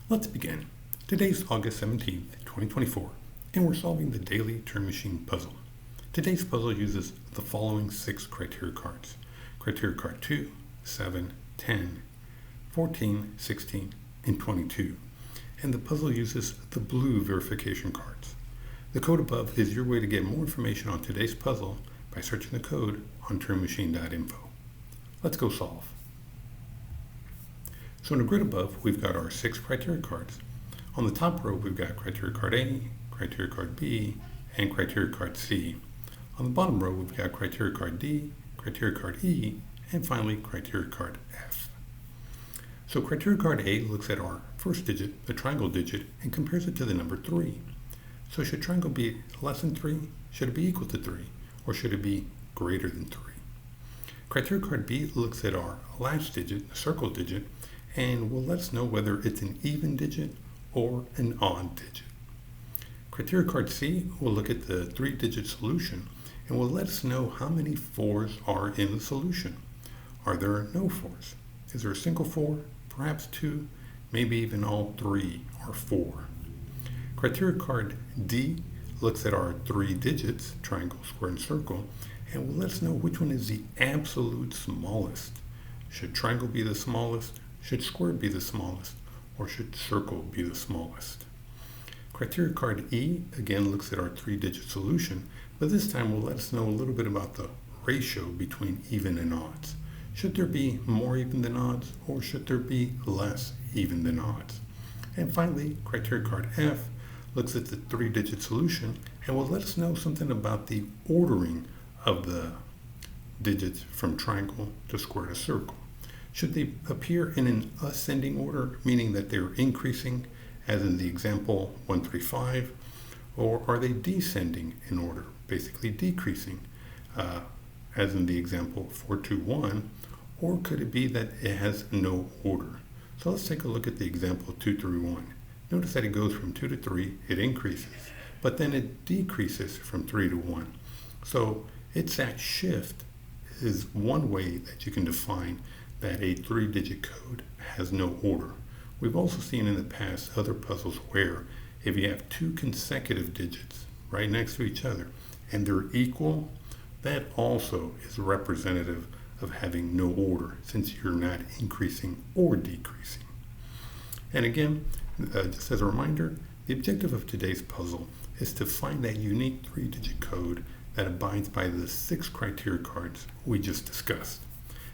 Let's begin. Today's August 17th, 2024, and we're solving the Daily Turing Machine Puzzle. Today's puzzle uses the following 6 criteria cards. Criteria card 2, 7, 10, 14, 16, and 22. And the puzzle uses the blue verification cards. The code above is your way to get more information on today's puzzle by searching the code on turingmachine.info. Let's go solve. So in the grid above, we've got our 6 criteria cards. On the top row, we've got criteria card A, criteria card B, and criteria card C. On the bottom row, we've got criteria card D, criteria card E, and finally criteria card F. So criteria card A looks at our first digit, the triangle digit, and compares it to the number 3. So should triangle be less than 3? Should it be equal to 3? Or should it be greater than 3? Criteria card B looks at our last digit, the circle digit, and will let us know whether it's an even digit or an odd digit. Criteria card C will look at the 3-digit solution and will let us know how many 4s are in the solution. Are there no 4s? Is there a single 4? Perhaps 2? Maybe even all 3 are 4. Criteria card D looks at our 3 digits, triangle, square, and circle, and will let us know which one is the absolute smallest. Should triangle be the smallest? Should square be the smallest? Or should circle be the smallest? Criteria card E again looks at our 3-digit solution, but this time will let us know a little bit about the ratio between even and odds. Should there be more even than odds, or should there be less even than odds? And finally, criteria card F looks at the 3-digit solution and will let us know something about the ordering of the digits from triangle to square to circle. Should they appear in an ascending order, meaning that they're increasing, as in the example 135, or are they descending in order, basically decreasing, as in the example 421, or could it be that it has no order? So let's take a look at the example 231. Notice that it goes from 2 to 3, it increases, but then it decreases from 3 to 1. So it's that shift is one way that you can define that a 3-digit code has no order. We've also seen in the past other puzzles where if you have 2 consecutive digits right next to each other and they're equal, that also is representative of having no order since you're not increasing or decreasing. And again, just as a reminder, the objective of today's puzzle is to find that unique 3-digit code that abides by the 6 criteria cards we just discussed.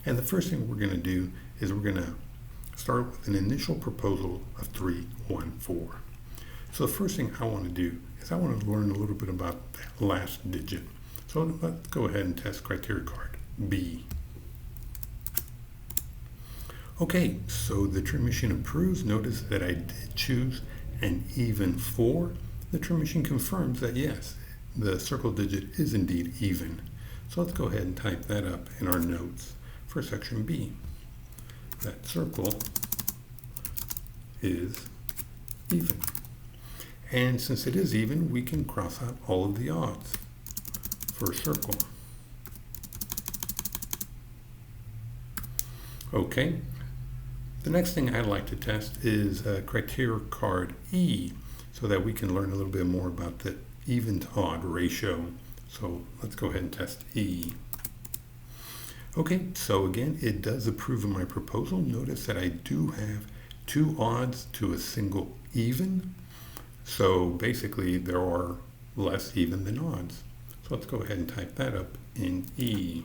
And the first thing we're going to do is we're going to start with an initial proposal of 314. So the first thing I want to do is I want to learn a little bit about that last digit. So let's go ahead and test criteria card B. Okay, so the Turing Machine approves. Notice that I did choose an even 4. The Turing Machine confirms that yes, the circle digit is indeed even. So let's go ahead and type that up in our notes for section B. That circle is even. And since it is even, we can cross out all of the odds for a circle. Okay, the next thing I'd like to test is criteria card E so that we can learn a little bit more about the even to odd ratio. So let's go ahead and test E. Okay, so again, it does approve of my proposal. Notice that I do have 2 odds to a single even. So basically, there are less even than odds. So let's go ahead and type that up in E.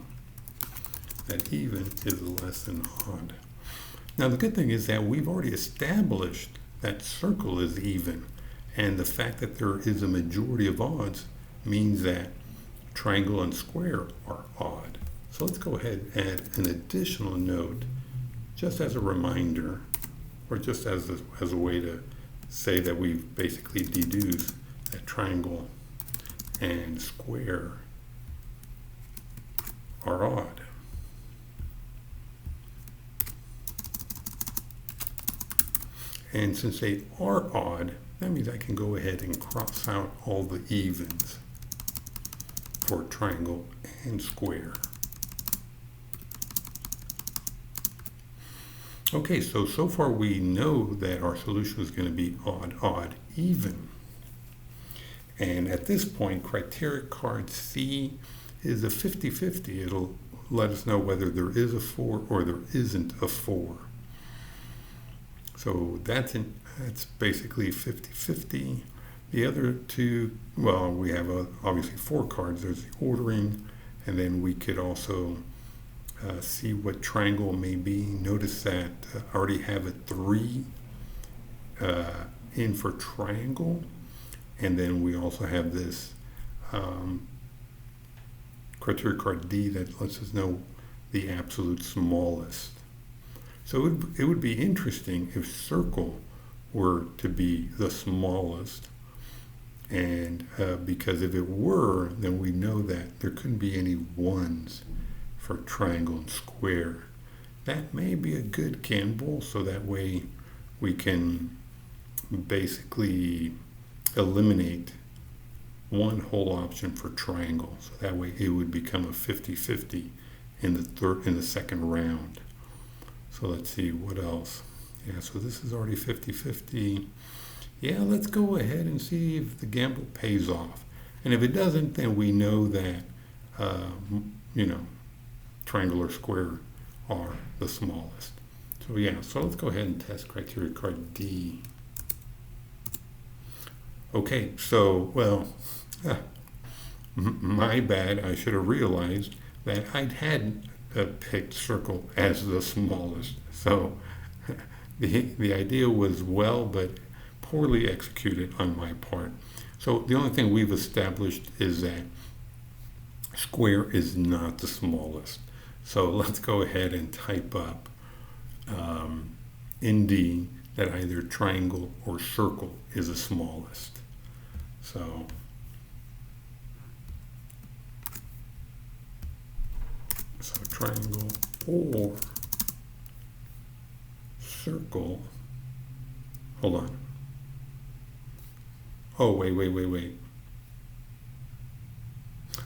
That even is less than odd. Now, the good thing is that we've already established that circle is even. And the fact that there is a majority of odds means that triangle and square are odd. So let's go ahead and add an additional note just as a reminder, or just as a way to say that we've basically deduced that triangle and square are odd. And since they are odd, that means I can go ahead and cross out all the evens for triangle and square. Okay, so far we know that our solution is going to be odd, odd, even. And at this point, criteria card C is a 50-50. It'll let us know whether there is a 4 or there isn't a 4. So that's basically 50-50. The other two, well, we have obviously 4 cards. There's the ordering, and then we could also see what triangle may be. Notice that I already have a 3 in for triangle, and then we also have this criteria card D that lets us know the absolute smallest. So it would be interesting if circle were to be the smallest, and because if it were, then we know that there couldn't be any 1s for triangle and square. That may be a good gamble, so that way we can basically eliminate one whole option for triangle. So that way it would become a 50-50 in the second round. So let's see what else. Yeah, so this is already 50-50. Yeah, let's go ahead and see if the gamble pays off. And if it doesn't, then we know that triangle or square are the smallest. So yeah, so let's go ahead and test criteria card D. Okay, so, well, my bad. I should have realized that I'd had picked circle as the smallest. So the idea was well, but poorly executed on my part. So the only thing we've established is that square is not the smallest. So let's go ahead and type up in D that either triangle or circle is the smallest. So triangle or circle. Hold on. Oh, wait.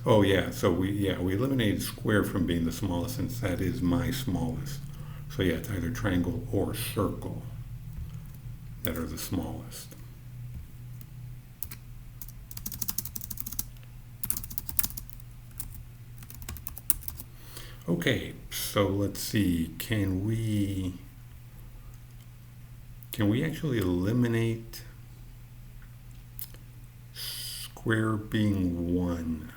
Oh yeah, so we eliminated square from being the smallest since that is my smallest. So yeah, it's either triangle or circle that are the smallest. Okay, so let's see, can we actually eliminate square being 1?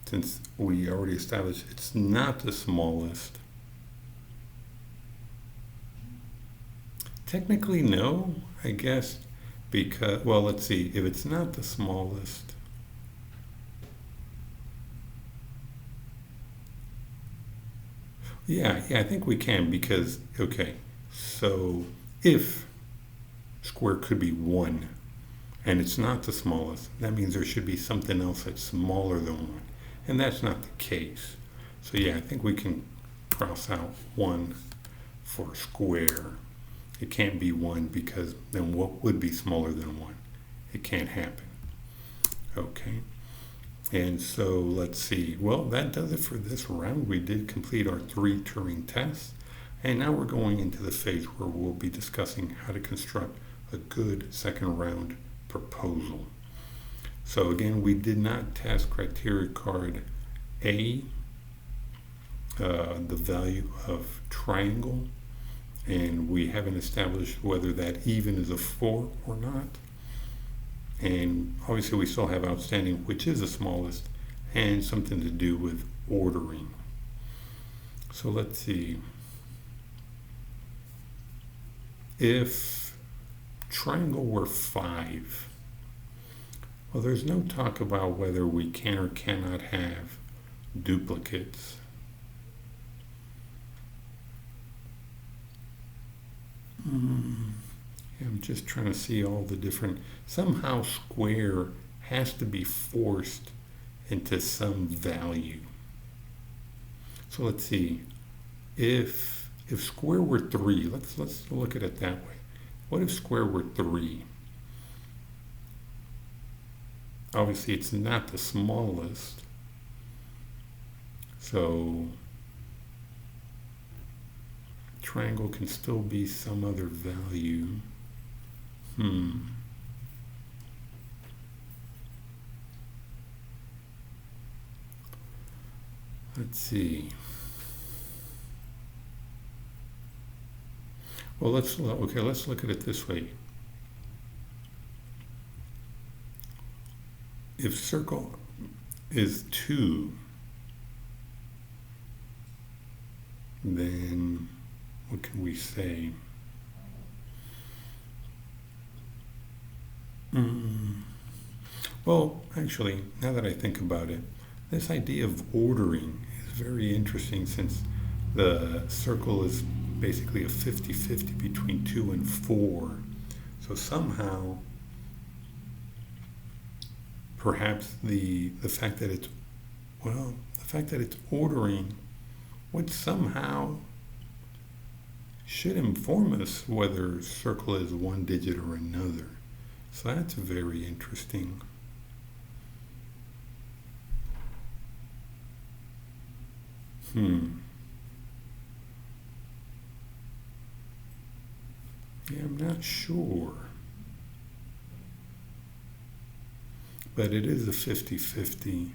Since we already established it's not the smallest. Technically no, I guess, because, well, let's see, if it's not the smallest, yeah, I think we can, because, okay, so if square could be 1 and it's not the smallest, that means there should be something else that's smaller than 1, and that's not the case. So yeah, I think we can cross out 1 for square. It can't be 1 because then what would be smaller than 1? It can't happen. Okay. And so let's see. Well, that does it for this round. We did complete our 3 Turing tests. And now we're going into the phase where we'll be discussing how to construct a good second round proposal. So again, we did not test criteria card A, the value of triangle, and we haven't established whether that even is a 4 or not. And obviously we still have outstanding which is the smallest and something to do with ordering. So let's see. If triangle were 5, well, there's no talk about whether we can or cannot have duplicates. I'm just trying to see all the different, somehow square has to be forced into some value. So let's see, if square were 3, let's look at it that way. What if square were 3? Obviously it's not the smallest, so triangle can still be some other value. Let's see. Well, let's look at it this way. If circle is 2, then what can we say? Well, actually, now that I think about it, this idea of ordering is very interesting, since the circle is basically a 50-50 between 2 and 4. So somehow, perhaps the fact that it's ordering would somehow should inform us whether circle is one digit or another. So that's very interesting. Yeah, I'm not sure. But it is a 50-50.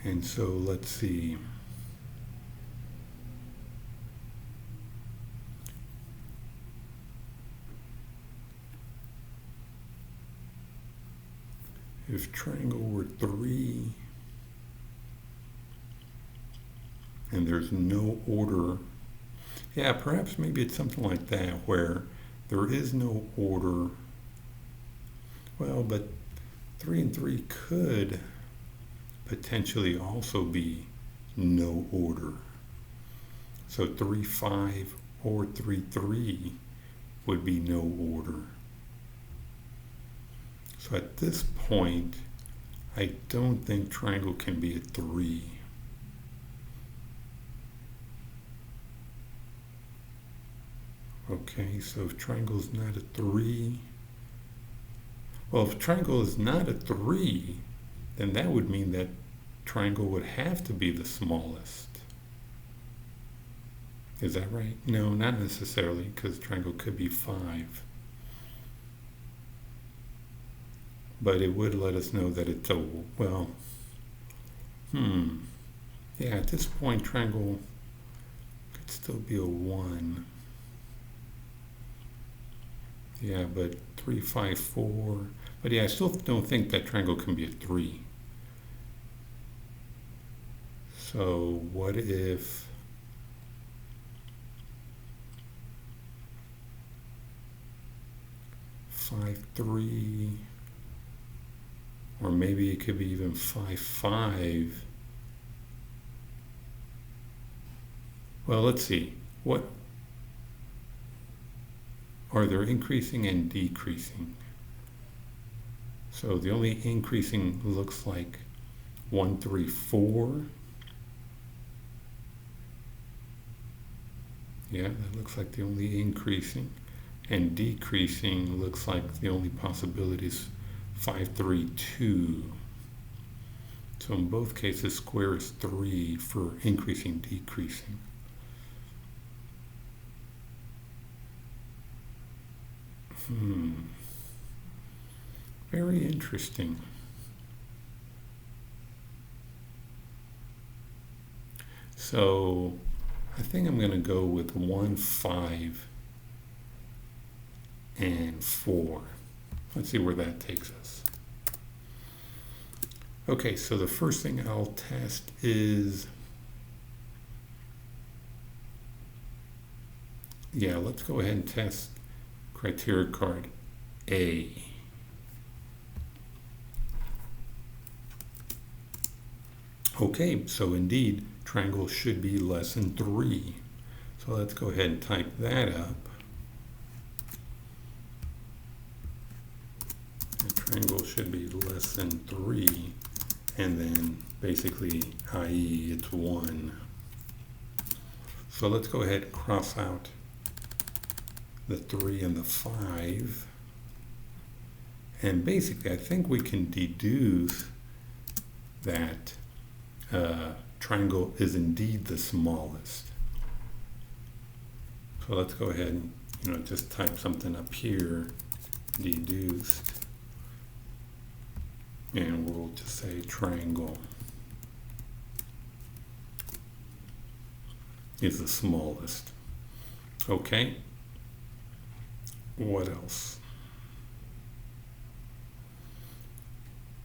And so let's see. If triangle were 3 and there's no order, yeah, perhaps maybe it's something like that where there is no order. Well, but 3 and 3 could potentially also be no order. So 3, 5 or 3, 3 would be no order. So at this point, I don't think triangle can be a 3. Okay, so if triangle is not a 3, well, if triangle is not a 3, then that would mean that triangle would have to be the smallest. Is that right? No, not necessarily, because triangle could be 5. But it would let us know that it's a, well, yeah, at this point, triangle could still be a 1. Yeah, but 3, 5, 4. But yeah, I still don't think that triangle can be a 3. So what if 5, 3, or maybe it could be even 5, 5. Well, let's see. What are there increasing and decreasing? So the only increasing looks like 1, 3, 4. Yeah, that looks like the only increasing. And decreasing looks like the only possibility is 5, 3, 2. So in both cases, square is 3 for increasing, decreasing. Very interesting. So I think I'm going to go with 1, 5, and 4. Let's see where that takes us. Okay, so the first thing I'll test is, yeah, let's go ahead and test criteria card A. Okay, so indeed, triangle should be less than 3. So let's go ahead and type that up. The triangle should be less than 3, and then basically, i.e., it's 1. So let's go ahead and cross out the 3 and the 5. And basically, I think we can deduce that triangle is indeed the smallest. So let's go ahead and, just type something up here, deduced, and we'll just say triangle is the smallest. Okay, what else?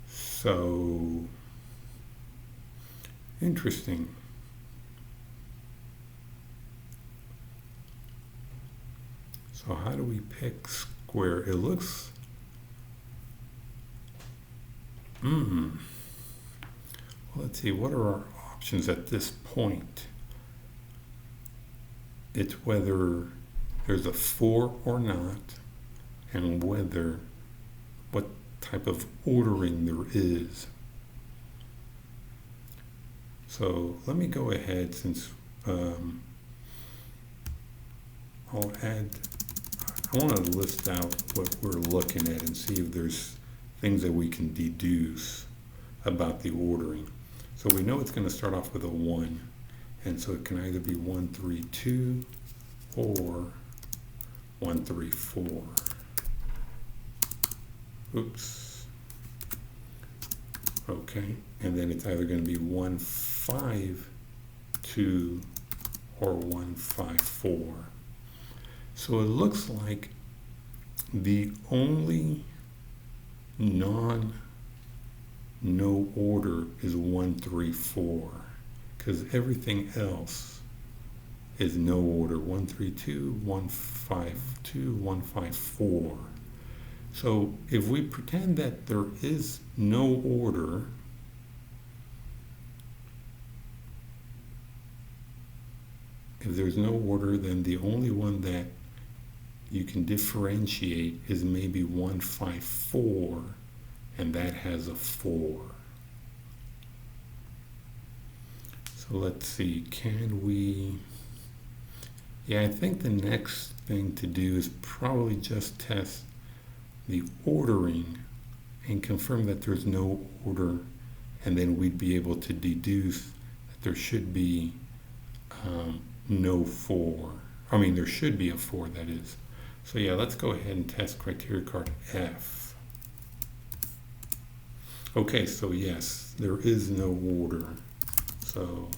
So, interesting. So how do we pick square? It looks, well, let's see, what are our options at this point? It's whether there's a 4 or not, and what type of ordering there is. So let me go ahead, since I want to list out what we're looking at and see if there's things that we can deduce about the ordering. So we know it's going to start off with a 1, and so it can either be 1, 3, 2 or 1, 3, 4. Oops. Okay, and then it's either going to be 1, 5, 2 or 1, 5, 4. So it looks like the only no order is 1, 3, 4, because everything else is no order. 1, 3, 2, 1, 5, 2, 1, 5, 4. So if we pretend that there is no order, if there's no order, then the only one that you can differentiate is maybe 1, 5, 4, and that has a 4. So let's see, can we, I think the next thing to do is probably just test the ordering and confirm that there's no order, and then we'd be able to deduce that there should be no 4. I mean, there should be a 4, that is. So yeah, let's go ahead and test criteria card F. Okay, so yes, there is no order. So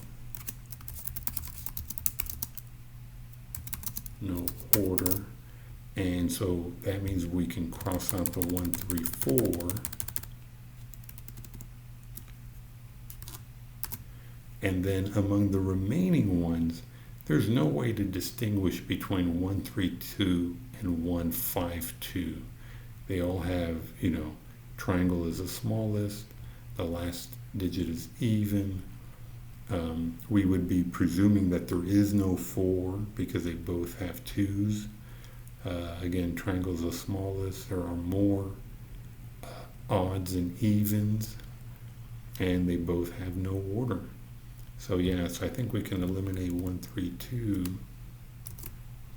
no order. And so that means we can cross out the 1, 3, 4. And then among the remaining ones, there's no way to distinguish between 1, 3, 2 and 1, 5, 2. They all have, triangle is the smallest, the last digit is even. We would be presuming that there is no 4 because they both have 2s. Again, triangle is the smallest. There are more odds and evens, and they both have no order. So yeah, so I think we can eliminate 1, 3, 2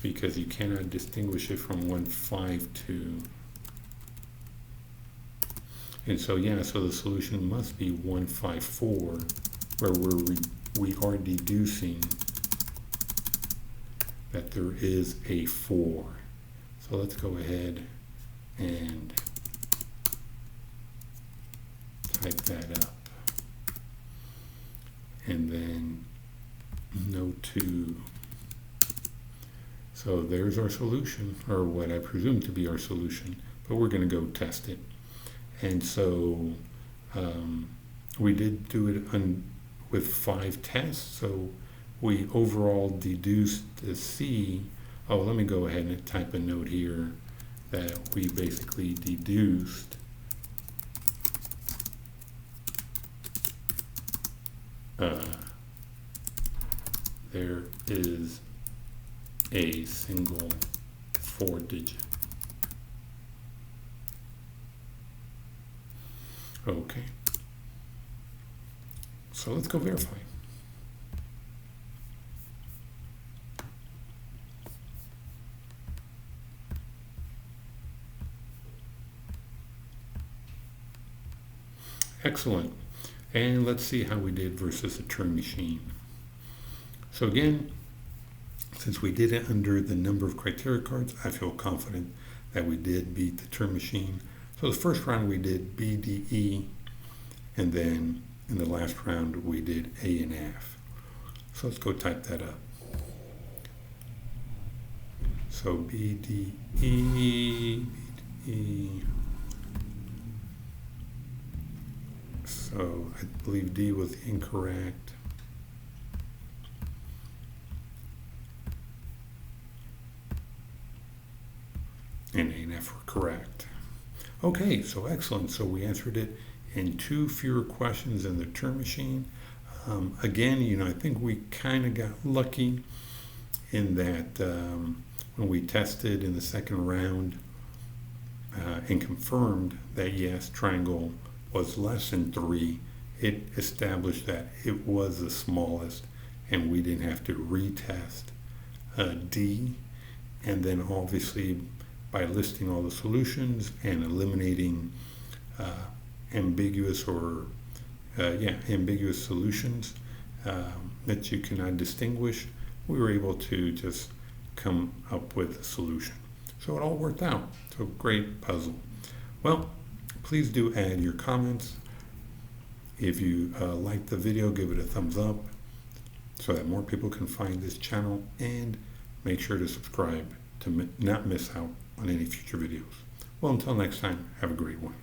because you cannot distinguish it from 1, 5, 2. And so yeah, so the solution must be 1, 5, 4, where we are deducing that there is a 4. So let's go ahead and type that up. And then no 2. So there's our solution, or what I presume to be our solution, but we're going to go test it. And so we did do it with 5 tests, so we overall deduced the C. Oh, let me go ahead and type a note here that we basically deduced there is a single 4-digit. Okay. So let's go verify. Excellent. And let's see how we did versus a Turing machine. So again, Since we did it under the number of criteria cards, I feel confident that we did beat the Turing Machine. So the first round we did B, D, E, and then in the last round we did A and F. So let's go type that up. So B, D, E, B, D, E. So I believe D was incorrect. And A and F were correct. Okay, so excellent. So we answered it in 2 fewer questions than the Turing Machine. Again, I think we kind of got lucky in that when we tested in the second round and confirmed that yes, triangle was less than 3, it established that it was the smallest, and we didn't have to retest D. And then obviously by listing all the solutions and eliminating ambiguous solutions that you cannot distinguish, we were able to just come up with a solution. So it all worked out. So great puzzle. Well, please do add your comments. If you like the video, give it a thumbs up so that more people can find this channel, and make sure to subscribe to not miss out on any future videos. Well, until next time, have a great one.